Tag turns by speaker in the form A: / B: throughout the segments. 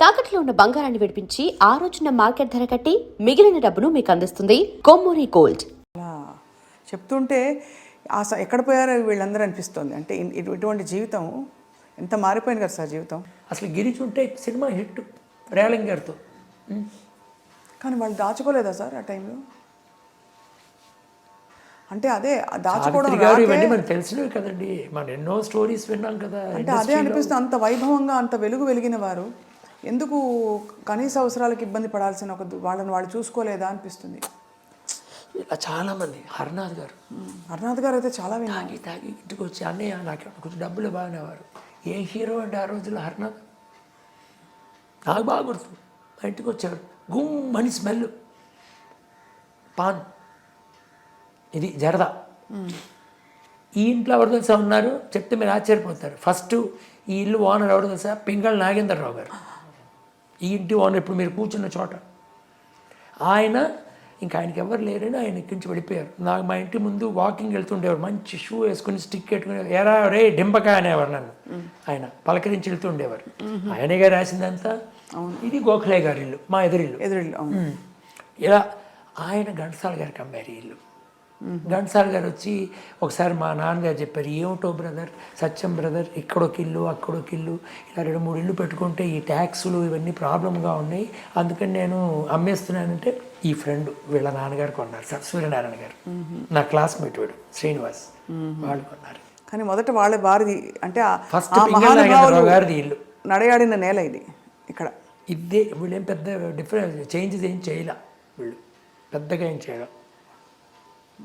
A: తాకట్లో ఉన్న బంగారాన్ని విడిపించి ఆ రోజున మార్కెట్ ధర కట్టి మిగిలిన డబ్బును మీకు అందిస్తుంది కొమ్మూరి గోల్డ్.
B: అలా చెప్తుంటే ఎక్కడ పోయారో వీళ్ళందరూ అనిపిస్తుంది. అంటే ఇటువంటి జీవితం ఎంత మారిపోయింది కదా సార్ జీవితం.
C: అసలు గిరిచి ఉంటే సినిమా హిట్ రేలంగ్ గారితో.
B: కానీ వాళ్ళు దాచుకోలేదా సార్ ఆ టైంలో? అంటే అదే దాచుకోవడం
C: గారు ఇవన్నీ మనకు తెలిసినవి కదండి, మనం ఎన్నో స్టోరీస్ విన్నాం కదా.
B: అంటే అదే అనిపిస్తుంది, అంత వైభవంగా అంత వెలుగు వెలిగిన వారు ఎందుకు కనీస అవసరాలకు ఇబ్బంది పడాల్సిన వాళ్ళని వాళ్ళు చూసుకోలేదా అనిపిస్తుంది.
C: ఇలా చాలామంది హర్నాథ్ గారు అయితే చాలా తాగి ఇంటికి వచ్చి అన్నయ్య నాకు కొంచెం డబ్బులు బాగానేవారు. ఏ హీరో అంటే ఆ రోజుల్లో హర్నాథ్ నాకు బాగా గుర్తు. మా ఇంటికి వచ్చాడు, గుమ్మని స్మెల్, పాన్, ఇది జరదా. ఈ ఇంట్లో ఎవరు తెలుసా ఉన్నారు చెప్తే మీరు ఆశ్చర్యపోతారు. ఫస్ట్ ఈ ఇల్లు ఓనర్ ఎవరు తెలుసా? పింగళ నాగేంద్రరావు గారు. ఈ ఇంటి ఓనర్ ఇప్పుడు మీరు కూర్చున్న చోట ఆయన. ఇంకా ఆయనకి ఎవరు లేరని ఆయన ఎక్కించి వెళ్ళిపోయారు. నాకు మా ఇంటి ముందు వాకింగ్ వెళ్తుండేవారు, మంచి షూ వేసుకుని స్టిక్ పెట్టుకుని, ఎరా రే డింబకాయ అనేవారు నన్ను. ఆయన పలకరించి వెళ్తూ ఉండేవారు. ఆయనగా రాసిందంతా. ఇది గోఖలే గారి ఇల్లు, మా ఎదురిల్లు. ఇలా ఆయన ఘంటసాల గారికి అమ్మారు ఈ ఇల్లు. ఘంటసాల గారు వచ్చి ఒకసారి మా నాన్నగారు చెప్పారు, ఏమిటో బ్రదర్ సత్యం బ్రదర్, ఇక్కడొక ఇల్లు అక్కడొక ఇల్లు, ఇలా 2-3 ఇల్లు పెట్టుకుంటే ఈ ట్యాక్సులు ఇవన్నీ ప్రాబ్లంగా ఉన్నాయి, అందుకని నేను అమ్మేస్తున్నానంటే ఈ ఫ్రెండ్ వీళ్ళ నాన్నగారు కొన్నారు, సూర్యనారాయణ గారు, నా క్లాస్మేట్ వీడు శ్రీనివాస్, వాళ్ళు కొన్నారు.
B: కానీ మొదట వాళ్ళ వారిది అంటే
C: ఫస్ట్ పింగళరావు గారిది ఇల్లు,
B: నడయాడిన నేల ఇది. ఇక్కడ
C: ఇదే వీళ్ళు ఏం పెద్ద డిఫరెన్స్ చేంజెస్ ఏం చేయలే, వీళ్ళు పెద్దగా ఏం చేయలే.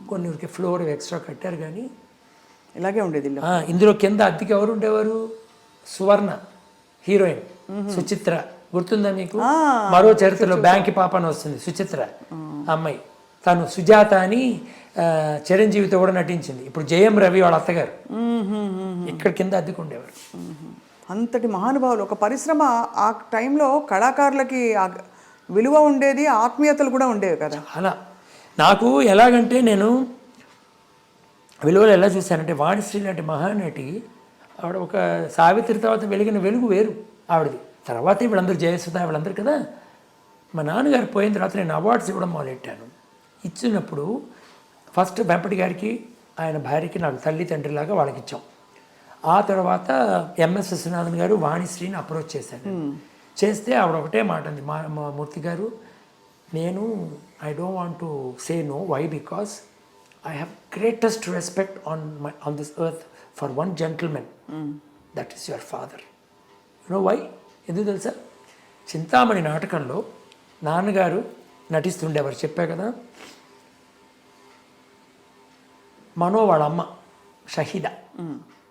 C: కొన్ని ఊరికి ఫ్లోర్ ఎక్స్ట్రా కట్టారు కానీ
B: ఇలాగే ఉండేది.
C: ఇందులో కింద అద్దెకి ఎవరు ఉండేవారు? సువర్ణ హీరోయిన్, సుచిత్ర గుర్తుందా మీకు? మరో చరిత్రలో బ్యాంకి పాప అని వస్తుంది సుచిత్ర అమ్మాయి. తను సుజాత అని చిరంజీవితో కూడా నటించింది. ఇప్పుడు జయం రవి వాళ్ళ అత్తగారు ఇక్కడ కింద అద్దెకు ఉండేవారు.
B: అంతటి మహానుభావులు. ఒక పరిశ్రమ ఆ టైంలో కళాకారులకి విలువ ఉండేది, ఆత్మీయతలు కూడా ఉండేవి కదా.
C: అలా నాకు ఎలాగంటే నేను విలువలు ఎలా చూశానంటే, వాణిశ్రీ లాంటి మహానటి ఆవిడ ఒక సావిత్రి తర్వాత వెలిగిన వెలుగు వేరు ఆవిడది. తర్వాత వీళ్ళందరూ జయసుధ వీళ్ళందరూ కదా. మా నాన్నగారు పోయిన తర్వాత నేను అవార్డ్స్ ఇవ్వడం మొదలెట్టాను. ఇచ్చినప్పుడు ఫస్ట్ వెంపటి గారికి ఆయన భార్యకి నాకు తల్లి తండ్రిలాగా వాళ్ళకి ఇచ్చాం. ఆ తర్వాత ఎంఎస్ విశ్వనాథన్ గారు వాణిశ్రీని అప్రోచ్ చేశాను. చేస్తే ఆవిడ ఒకటే మాట అంది, మా మూర్తి గారు, నేను I don't want to say no, why because I have greatest respect on this earth for one gentlemen, that is your father. You know why? ఎందుకు తెలుసా? చింతామణి నాటకంలో నాన్నగారు నటిస్తుండేవారు, చెప్పా కదా. మనో వాళ్ళ అమ్మ షహీద,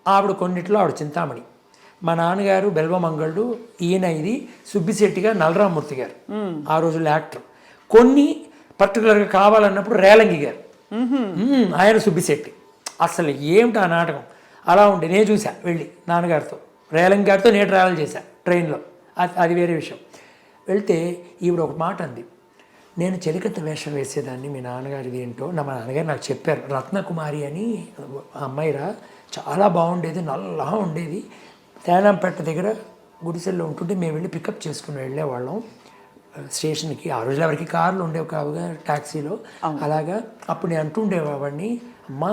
C: ఆవిడ కొన్నిట్లో ఆవిడ చింతామణి. మా నాన్నగారు బెల్వమంగళుడు, ఈయన ఇది సుబ్బిశెట్టిగా నలరామూర్తి గారు, ఆ రోజుల్లో యాక్టర్. కొన్ని పర్టికులర్గా కావాలన్నప్పుడు రేలంగి గారు, ఆయన సుబ్బిశెట్టి. అసలు ఏమిటి ఆ నాటకం అలా ఉండే. నేను చూసా వెళ్ళి నాన్నగారితో, రేలంగి గారితో నేను ట్రావెల్ చేశా ట్రైన్లో, అది వేరే విషయం. వెళ్తే ఈవిడ ఒక మాట అంది, నేను చెలికత్త వేషం వేసేదాన్ని, మీ నాన్నగారిది ఏంటో మా నాన్నగారు నాకు చెప్పారు, రత్నకుమారి అని అమ్మాయిరా, చాలా బాగుండేది, నల్లగా ఉండేది, తేనాంపేట దగ్గర గుడిసెల్లో ఉంటుంటే మేము వెళ్ళి పికప్ చేసుకుని వెళ్ళేవాళ్ళం స్టేషన్కి. ఆ రోజులు ఎవరికి కార్లు ఉండేవి కావుగా, ట్యాక్సీలో అలాగా. అప్పుడు నేను అంటుండేవాడిని, అమ్మ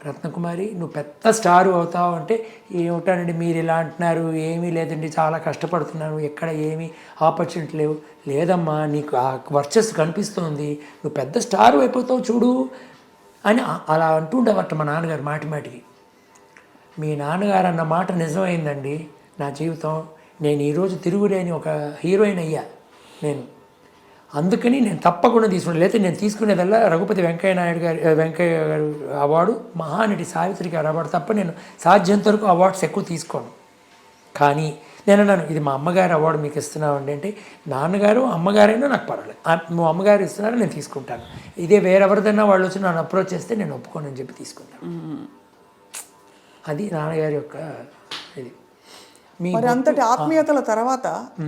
C: రత్నకుమారి నువ్వు పెద్ద స్టార్ అవుతావు అంటే, ఏమిటానండి మీరు ఇలా అంటున్నారు, ఏమీ లేదండి చాలా కష్టపడుతున్నాను, ఎక్కడ ఏమీ ఆపర్చునిటీ లేవు. లేదమ్మా నీకు ఆ వర్చస్సు కనిపిస్తోంది, నువ్వు పెద్ద స్టార్ అయిపోతావు చూడు అని అలా అంటుండేవాట మా నాన్నగారు మాటి మాటికి. మీ నాన్నగారు అన్న మాట నిజమైందండి నా జీవితం. నేను ఈరోజు తిరుగులేని ఒక హీరోయిన్ అయ్యా నేను. అందుకని నేను తప్పకుండా తీసుకున్నాను. లేకపోతే నేను తీసుకునేదల్లా రఘుపతి వెంకయ్య గారు అవార్డు, మహానటి సావిత్రి గారు అవార్డు తప్ప నేను సాధ్యంత వరకు అవార్డ్స్ ఎక్కువ తీసుకోను. కానీ నేను అన్నాను, ఇది మా అమ్మగారు అవార్డు మీకు ఇస్తున్నామండి అంటే, నాన్నగారు అమ్మగారైనా నాకు పర్వాలేదు, నువ్వు అమ్మగారు ఇస్తున్నారో నేను తీసుకుంటాను, ఇదే వేరెవరిదైనా వాళ్ళు వచ్చి నన్ను అప్రోచ్ చేస్తే నేను ఒప్పుకోనని చెప్పి తీసుకుంటాను. అది నాన్నగారి యొక్క ఇది.
B: మరి అంతటి ఆత్మీయతల తర్వాత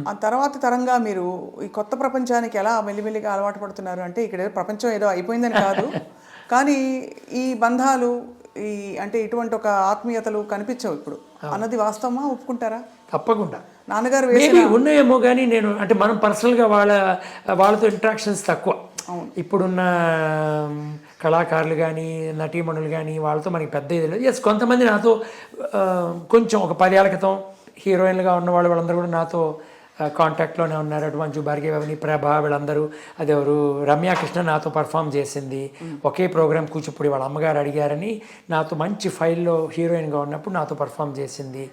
B: ఆ తర్వాత తరంగా మీరు ఈ కొత్త ప్రపంచానికి ఎలా మెల్లిమెల్లిగా అలవాటు పడుతున్నారు? అంటే ఇక్కడ ప్రపంచం ఏదో అయిపోయిందని కాదు, కానీ ఈ బంధాలు ఈ అంటే ఇటువంటి ఒక ఆత్మీయతలు కనిపించవు ఇప్పుడు అన్నది వాస్తవమా? ఒప్పుకుంటారా? నాన్నగారు
C: మేబీ ఉన్నాయేమో కానీ నేను అంటే మనం పర్సనల్గా వాళ్ళతో ఇంట్రాక్షన్స్ తక్కువ. ఇప్పుడున్న కళాకారులు కానీ నటీమణులు కానీ వాళ్ళతో మనకి పెద్ద ఇది లేదు. ఎస్, కొంతమంది నాతో కొంచెం ఒక 10 ఏళ్ల క్రితం హీరోయిన్లుగా ఉన్న వాళ్ళందరూ కూడా నాతో కాంటాక్ట్లోనే ఉన్నారు. అటు మంచు భార్గవి, ప్రభ, వీళ్ళందరూ. అదెవరు, రమ్యాకృష్ణ నాతో పర్ఫామ్ చేసింది ఒకే ప్రోగ్రామ్ కూచిపూడి. వాళ్ళ అమ్మగారు అడిగారని నాతో మంచి ఫైల్లో హీరోయిన్గా ఉన్నప్పుడు నాతో పర్ఫామ్ చేసింది.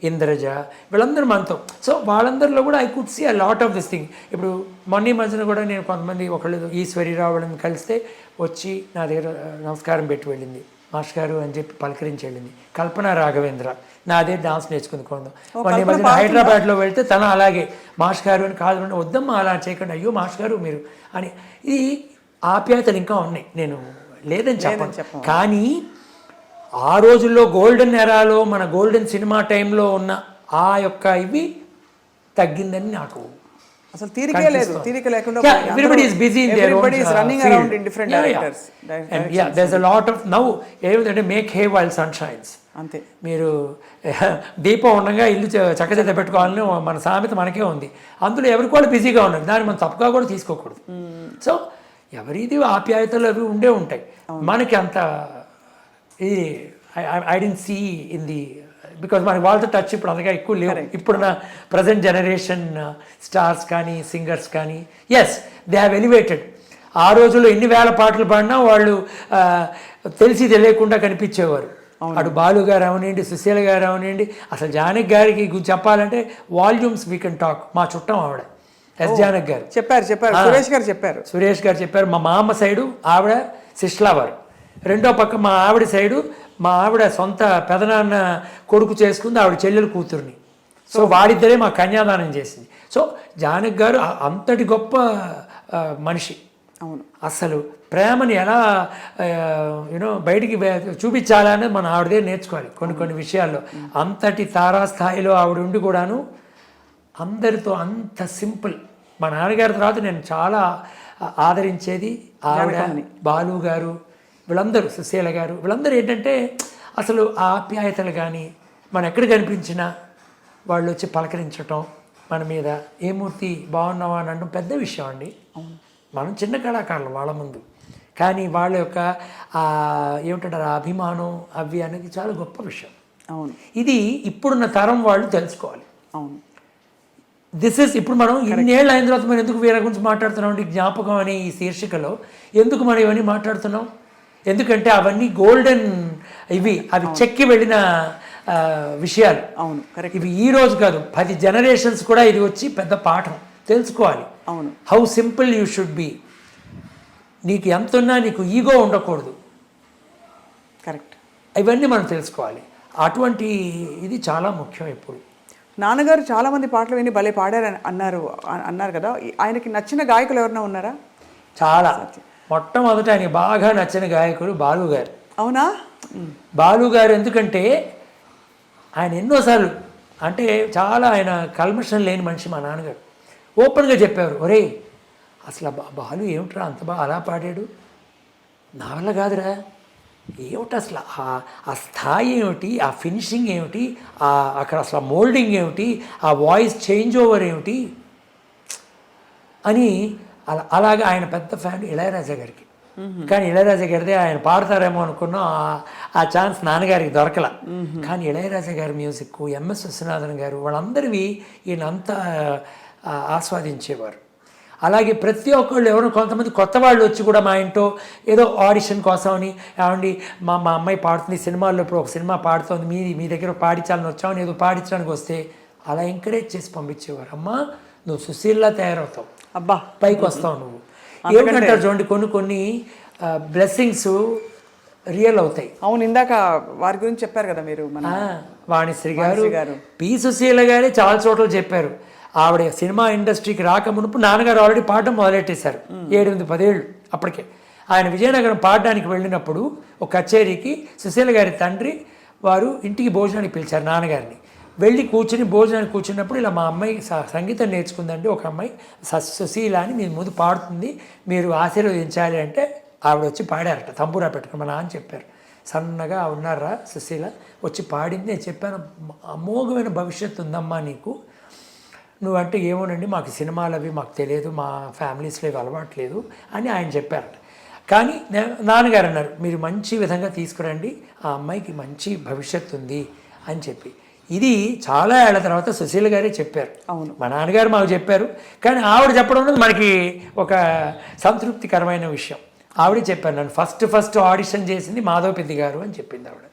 C: ఇంద్రజ, వీళ్ళందరూ మనతో. సో వాళ్ళందరిలో కూడా I could see a lot of this thing. ఇప్పుడు మొన్న మధ్యన కూడా నేను కొంతమంది ఒకళ్ళు ఈశ్వరిరావు వాళ్ళని కలిస్తే వచ్చి నా దగ్గర నమస్కారం పెట్టి వెళ్ళింది, మాస్టర్ గారు అని చెప్పి పలకరించి వెళ్ళింది. కల్పన రాఘవేంద్ర నా అదే డాన్స్ నేర్చుకుంది కొంత. మొన్న మధ్యన హైదరాబాద్లో వెళ్తే తను అలాగే మాస్టర్ గారు అని కాదు, వద్దమ్మా అలా చేయకండి, అయ్యో మాస్టర్ గారు మీరు అని. ఇది ఆప్యాయతలు ఇంకా ఉన్నాయి, నేను లేదని చెప్పను. కానీ ఆ రోజుల్లో గోల్డెన్ ఎరాలో మన గోల్డెన్ సినిమా టైంలో ఉన్న ఆ యొక్క ఇవి తగ్గిందని నాకు
B: అసలు తీరికే లేదు. తీరిక లేకుండా
C: everybody is busy in their own
B: running
C: field.
B: around in different directors.
C: And yeah, there's a lot of now ఏమిటంటే make hay while sun shines.
B: అంతే.
C: మీరు దీపం ఉండగా ఇల్లు చక్కచక్క పెట్టుకోవాలని మన సామెత మనకే ఉంది. అందులో ఎవరికి వాళ్ళు బిజీగా ఉన్నారు, దాన్ని మనం తప్పుగా కూడా తీసుకోకూడదు. సో ఎవరిది ఆప్యాయతలు అవి ఉండే ఉంటాయి. మనకి అంత ఇది I didn't see in the because మనకి వాళ్ళతో టచ్ ఇప్పుడు అంతగా ఎక్కువ లేవు. ఇప్పుడున్న ప్రజెంట్ జనరేషన్ స్టార్స్ కానీ సింగర్స్ కానీ ఎస్ దే హ్యావ్ ఎలివేటెడ్. ఆ రోజుల్లో ఎన్ని వేల పాటలు పాడినా వాళ్ళు తెలిసి తెలియకుండా కనిపించేవారు. అటు బాలు గారు అవనండి, సుశీల గారు అవనండి, అసలు జానకి గారికి చెప్పాలంటే వాల్యూమ్స్ వీ కెన్ టాక్. మా చుట్టం ఆవిడ ఎస్ జానకి గారు
B: చెప్పారు. సురేష్ గారు చెప్పారు. మా మామ సైడు ఆవిడ సిస్లావారు, రెండో పక్క మా ఆవిడ సైడు మా ఆవిడ సొంత పెదనాన్న కొడుకు చేసుకుంది, ఆవిడ చెల్లెలు కూతుర్ని. సో వాడిద్దరే మా కన్యాదానం చేసింది. సో జానకి గారు అంతటి గొప్ప మనిషి. అవును,
C: అసలు ప్రేమని ఎలా బయటికి చూపించాలని మన ఆవిడదే నేర్చుకోవాలి కొన్ని విషయాల్లో. అంతటి తారాస్థాయిలో ఆవిడ ఉండి కూడాను అందరితో అంత సింపుల్. మా నాన్నగారి తర్వాత నేను చాలా ఆదరించేది ఆవిడ, బాలు గారు, వీళ్ళందరూ, సుశీల గారు, వీళ్ళందరూ ఏంటంటే అసలు ఆ ఆప్యాయతలు కానీ మనం ఎక్కడ కనిపించినా వాళ్ళు వచ్చి పలకరించటం, మన మీద ఏ మూర్తి బాగున్నావా అని అనడం పెద్ద విషయం అండి. మనం చిన్న కళాకారులు వాళ్ళ ముందు, కానీ వాళ్ళ యొక్క ఏమిటంటారు ఆ అభిమానం అవి అనేది చాలా గొప్ప విషయం.
B: అవును,
C: ఇది ఇప్పుడున్న తరం వాళ్ళు తెలుసుకోవాలి.
B: అవును,
C: దిస్ ఇస్ ఇప్పుడు మనం ఇన్నేళ్ళు అయిన తర్వాత మనం ఎందుకు వీళ్ళ గురించి మాట్లాడుతున్నాం అంటే జ్ఞాపకం అనే ఈ శీర్షికలో ఎందుకు మనం ఇవన్నీ మాట్లాడుతున్నాం? ఎందుకంటే అవన్నీ గోల్డెన్ ఇవి, అవి చెక్కి వెళ్ళిన విషయాలు.
B: అవును, కరెక్ట్.
C: ఇవి ఈ రోజు కాదు, 10 జనరేషన్స్ కూడా ఇది వచ్చి పెద్ద పాఠం తెలుసుకోవాలి.
B: అవును,
C: how simple you should be. నీకు ఎంత ఉన్నా నీకు ఈగో ఉండకూడదు.
B: కరెక్ట్.
C: ఇవన్నీ మనం తెలుసుకోవాలి. అటువంటి ఇది చాలా ముఖ్యం. ఇప్పుడు
B: నాన్నగారు చాలామంది పాటలు విని భలే పాడారు అన్నారు కదా, ఆయనకి నచ్చిన గాయకులు ఎవరైనా ఉన్నారా?
C: చాలా. మొట్టమొదట ఆయనకి బాగా నచ్చిన గాయకుడు బాలు గారు.
B: అవునా?
C: బాలు గారు ఎందుకంటే ఆయన ఎన్నోసార్లు అంటే చాలా ఆయన కల్మషం లేని మనిషి. మా నాన్నగారు ఓపెన్గా చెప్పారు, ఒరే అసలు బాలు ఏమిట్రా అంత బాగా అలా పాడాడు, నా వల్ల కాదురా, ఏమిటి అసలు ఆ స్థాయి ఏమిటి, ఆ ఫినిషింగ్ ఏమిటి, అక్కడ అసలు మోల్డింగ్ ఏమిటి, ఆ వాయిస్ చేంజ్ ఓవర్ ఏమిటి అని అలాగా ఆయన పెద్ద ఫ్యాన్ ఇళయరాజా గారికి. కానీ ఇళయరాజా గారిదే ఆయన పాడతారేమో అనుకున్నాం, ఆ ఛాన్స్ నాన్నగారికి దొరకల. కానీ ఇళయరాజా గారి మ్యూజిక్, ఎంఎస్ విశ్వనాథన్ గారు, వాళ్ళందరివి ఈయనంతా ఆస్వాదించేవారు. అలాగే ప్రతి ఒక్కళ్ళు ఎవరో కొంతమంది కొత్త వాళ్ళు వచ్చి కూడా మా ఇంట్లో ఏదో ఆడిషన్ కోసమని, ఏమండి మా అమ్మాయి పాడుతుంది సినిమాల్లో, ఇప్పుడు ఒక సినిమా పాడుతోంది, మీ దగ్గర పాడించాలని వచ్చామని ఏదో పాడించడానికి వస్తే అలా ఎంకరేజ్ చేసి పంపించేవారు. అమ్మా నువ్వు సుశీల్లా తయారవుతావు,
B: అబ్బా
C: పైకి వస్తావు నువ్వు. ఏమిటంటారు చూడండి, కొన్ని బ్లెస్సింగ్స్ రియల్ అవుతాయి.
B: అవును, ఇందాక వారి గురించి చెప్పారు కదా మీరు,
C: వాణిశ్రీ గారు, పి సుశీల గారే చాలా చోట్ల చెప్పారు. ఆవిడ సినిమా ఇండస్ట్రీకి రాకమునుపు నాన్నగారు ఆల్రెడీ పాడడం మొదలెట్టేశారు, 7-10 ఏళ్ళు అప్పటికే. ఆయన విజయనగరం పాడడానికి వెళ్ళినప్పుడు ఒక కచేరీకి సుశీల గారి తండ్రి వారు ఇంటికి భోజనానికి పిలిచారు నాన్నగారిని. వెళ్ళి భోజనానికి కూర్చున్నప్పుడు ఇలా మా అమ్మాయి సంగీతం నేర్చుకుందండి, ఒక అమ్మాయి సుశీల అని మీ ముందు పాడుతుంది, మీరు ఆశీర్వదించాలి అంటే ఆవిడ వచ్చి పాడారట, తంబూరా పెట్టుకుని మా నాన్న చెప్పారు. సన్నగా ఉన్నారా సుశీల వచ్చి పాడింది. నేను చెప్పాను, అమోఘమైన భవిష్యత్తు ఉందమ్మా నీకు, నువ్వంటే ఏమోనండి మాకు సినిమాలు అవి మాకు తెలియదు, మా ఫ్యామిలీస్లో ఇవి అలవాట్లేదు అని ఆయన చెప్పారట. కానీ నాన్నగారు అన్నారు, మీరు మంచి విధంగా తీసుకురండి, ఆ అమ్మాయికి మంచి భవిష్యత్తు ఉంది అని చెప్పి. ఇది చాలా ఏళ్ల తర్వాత సుశీల గారే చెప్పారు.
D: అవును,
C: మా నాన్నగారు మాకు చెప్పారు, కానీ ఆవిడ చెప్పడం అనేది మనకి ఒక సంతృప్తికరమైన విషయం. ఆవిడే చెప్పారు, నన్ను ఫస్ట్ ఆడిషన్ చేసింది మాధవపెద్ది గారు అని చెప్పింది ఆవిడ.